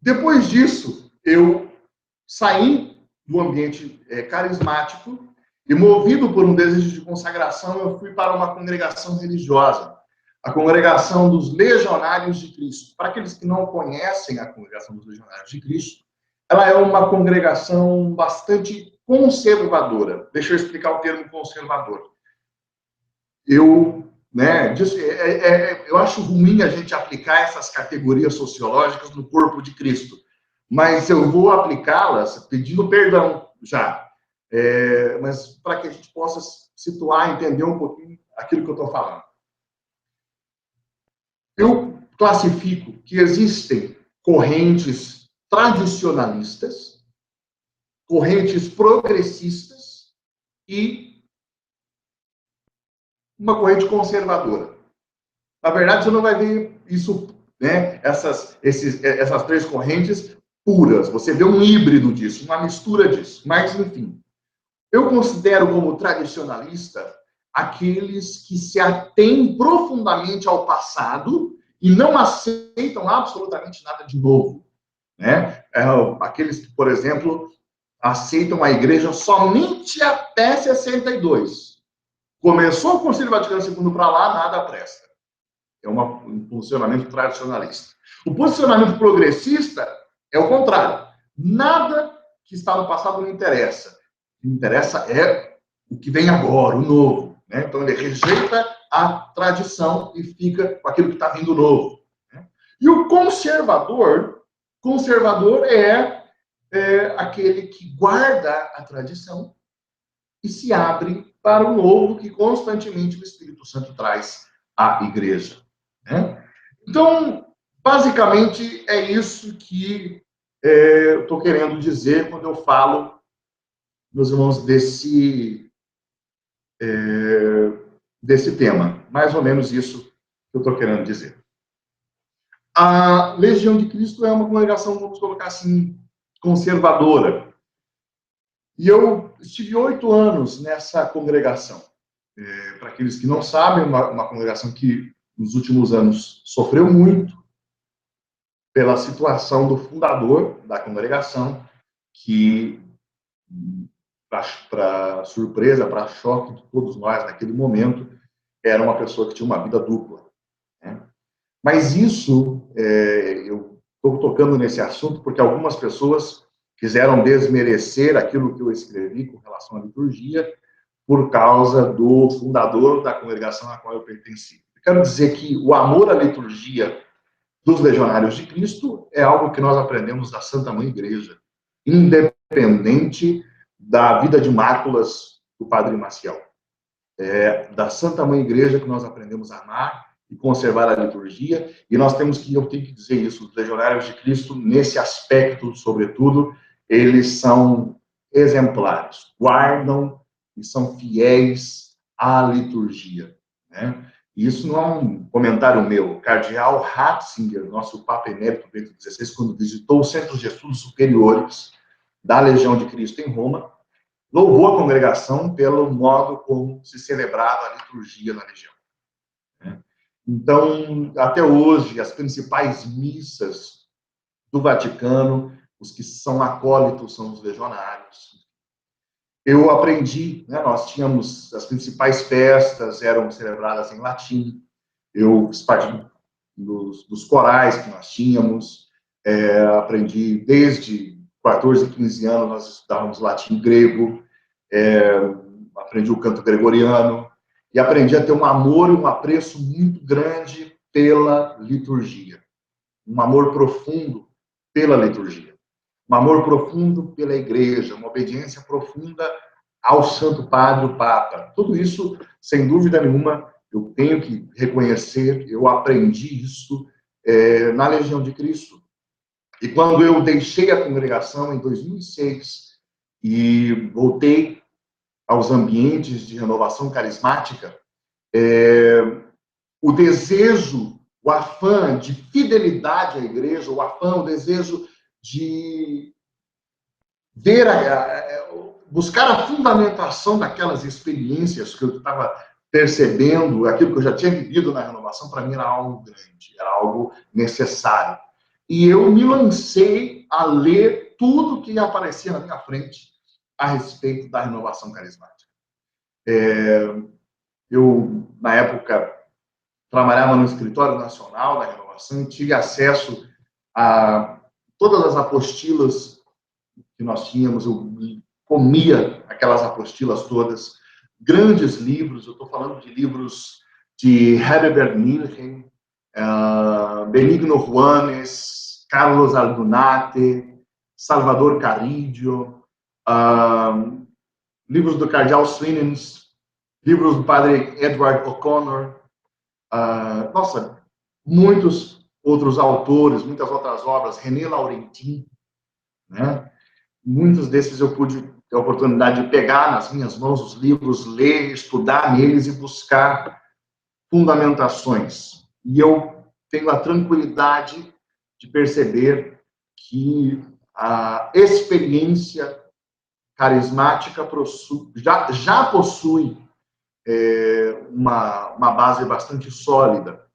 Depois disso, eu saí do ambiente carismático e, movido por um desejo de consagração, eu fui para uma congregação religiosa, a Congregação dos Legionários de Cristo. Para aqueles que não conhecem a Congregação dos Legionários de Cristo, ela é uma congregação bastante conservadora. Deixa eu explicar o termo conservador. Eu acho ruim a gente aplicar essas categorias sociológicas no corpo de Cristo, mas eu vou aplicá-las pedindo perdão já, mas para que a gente possa situar, entender um pouquinho aquilo que eu estou falando. Eu classifico que existem correntes tradicionalistas, correntes progressistas e uma corrente conservadora. Na verdade, você não vai ver isso, né, essas três correntes puras. Você vê um híbrido disso, uma mistura disso. Mas, enfim, eu considero como tradicionalista aqueles que se atêm profundamente ao passado e não aceitam absolutamente nada de novo, né? Aqueles que, por exemplo, aceitam a igreja somente até 62. Começou o Concílio Vaticano II para lá, nada presta. É um posicionamento tradicionalista. O posicionamento progressista é o contrário. Nada que está no passado não interessa. O que interessa é o que vem agora, o novo. Né? Então, ele rejeita a tradição e fica com aquilo que está vindo novo. Né? E o conservador é aquele que guarda a tradição e se abre para o novo que constantemente o Espírito Santo traz à igreja. Né? Então, basicamente, é isso que eu estou querendo dizer quando eu falo, meus irmãos, desse tema. Mais ou menos isso que eu estou querendo dizer. A Legião de Cristo é uma congregação, vamos colocar assim, conservadora. E eu estive 8 anos nessa congregação. Para aqueles que não sabem, uma congregação que nos últimos anos sofreu muito pela situação do fundador da congregação, que, para surpresa, para choque de todos nós naquele momento, era uma pessoa que tinha uma vida dupla. Né? Mas isso, eu estou tocando nesse assunto porque algumas pessoas quiseram desmerecer aquilo que eu escrevi com relação à liturgia por causa do fundador da congregação a qual eu pertenci. Eu quero dizer que o amor à liturgia dos Legionários de Cristo é algo que nós aprendemos da Santa Mãe Igreja, independente da vida de máculas do Padre Maciel. É da Santa Mãe Igreja que nós aprendemos a amar e conservar a liturgia, e eu tenho que dizer isso, os Legionários de Cristo, nesse aspecto, sobretudo, eles são exemplares, guardam e são fiéis à liturgia, né? Isso não é um comentário meu. O cardeal Ratzinger, nosso Papa Emérito Bento XVI, quando visitou os Centros de Estudos Superiores da Legião de Cristo em Roma, louvou a congregação pelo modo como se celebrava a liturgia na região. Então, até hoje, as principais missas do Vaticano, os que são acólitos são os legionários. Eu aprendi, né, nós tínhamos as principais festas, eram celebradas em latim. Eu fiz parte dos corais que nós tínhamos, aprendi desde 14, 15 anos, nós estudávamos latim e grego, aprendi o canto gregoriano, e aprendi a ter um amor e um apreço muito grande pela liturgia. Um amor profundo pela liturgia. Um amor profundo pela igreja, uma obediência profunda ao Santo Padre, o Papa. Tudo isso, sem dúvida nenhuma, eu tenho que reconhecer, eu aprendi isso na Legião de Cristo. E quando eu deixei a congregação em 2006 e voltei aos ambientes de renovação carismática, o desejo, o afã de fidelidade à igreja, o afã, o desejo de ver, buscar a fundamentação daquelas experiências que eu estava percebendo, aquilo que eu já tinha vivido na renovação, para mim era algo grande, era algo necessário. e eu me lancei a ler tudo que aparecia na minha frente a respeito da renovação carismática. Eu, na época, trabalhava no Escritório Nacional da Renovação e tive acesso a todas as apostilas que nós tínhamos. Eu comia aquelas apostilas todas, grandes livros. Eu estou falando de livros de Herbert Milken, Benigno Juanes, Carlos Aldunate, Salvador Carrillo, livros do Cardeal Swinnens, livros do padre Edward O'Connor, nossa, muitos outros autores, muitas outras obras, René Laurentin, né? Muitos desses eu pude ter a oportunidade de pegar nas minhas mãos os livros, ler, estudar neles e buscar fundamentações. E eu tenho a tranquilidade de perceber que a experiência carismática já possui uma base bastante sólida,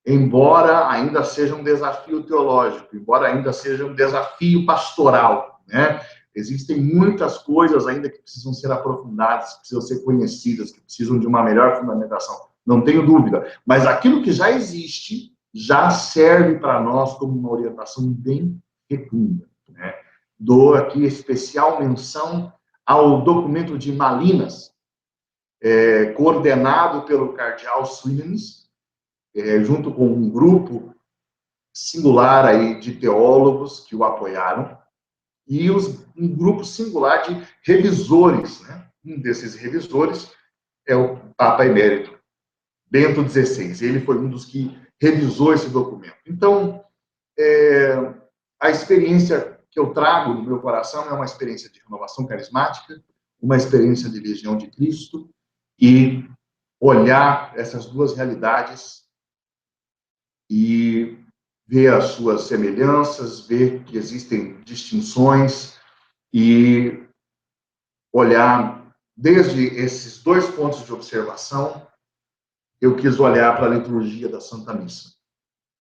embora ainda seja um desafio teológico, embora ainda seja um desafio pastoral, né? Existem muitas coisas ainda que precisam ser aprofundadas, que precisam ser conhecidas, que precisam de uma melhor fundamentação, não tenho dúvida. Mas aquilo que já existe já serve para nós como uma orientação bem fecunda, né? Dou aqui especial menção ao documento de Malinas, coordenado pelo cardeal Swinnens, junto com um grupo singular aí de teólogos que o apoiaram, e um grupo singular de revisores, né? Um desses revisores é o Papa Emérito Bento XVI. Ele foi um dos que revisou esse documento. Então, a experiência que eu trago no meu coração é uma experiência de renovação carismática, uma experiência de Legião de Cristo, e olhar essas duas realidades e ver as suas semelhanças, ver que existem distinções e olhar desde esses dois pontos de observação. Eu quis olhar para a liturgia da Santa Missa.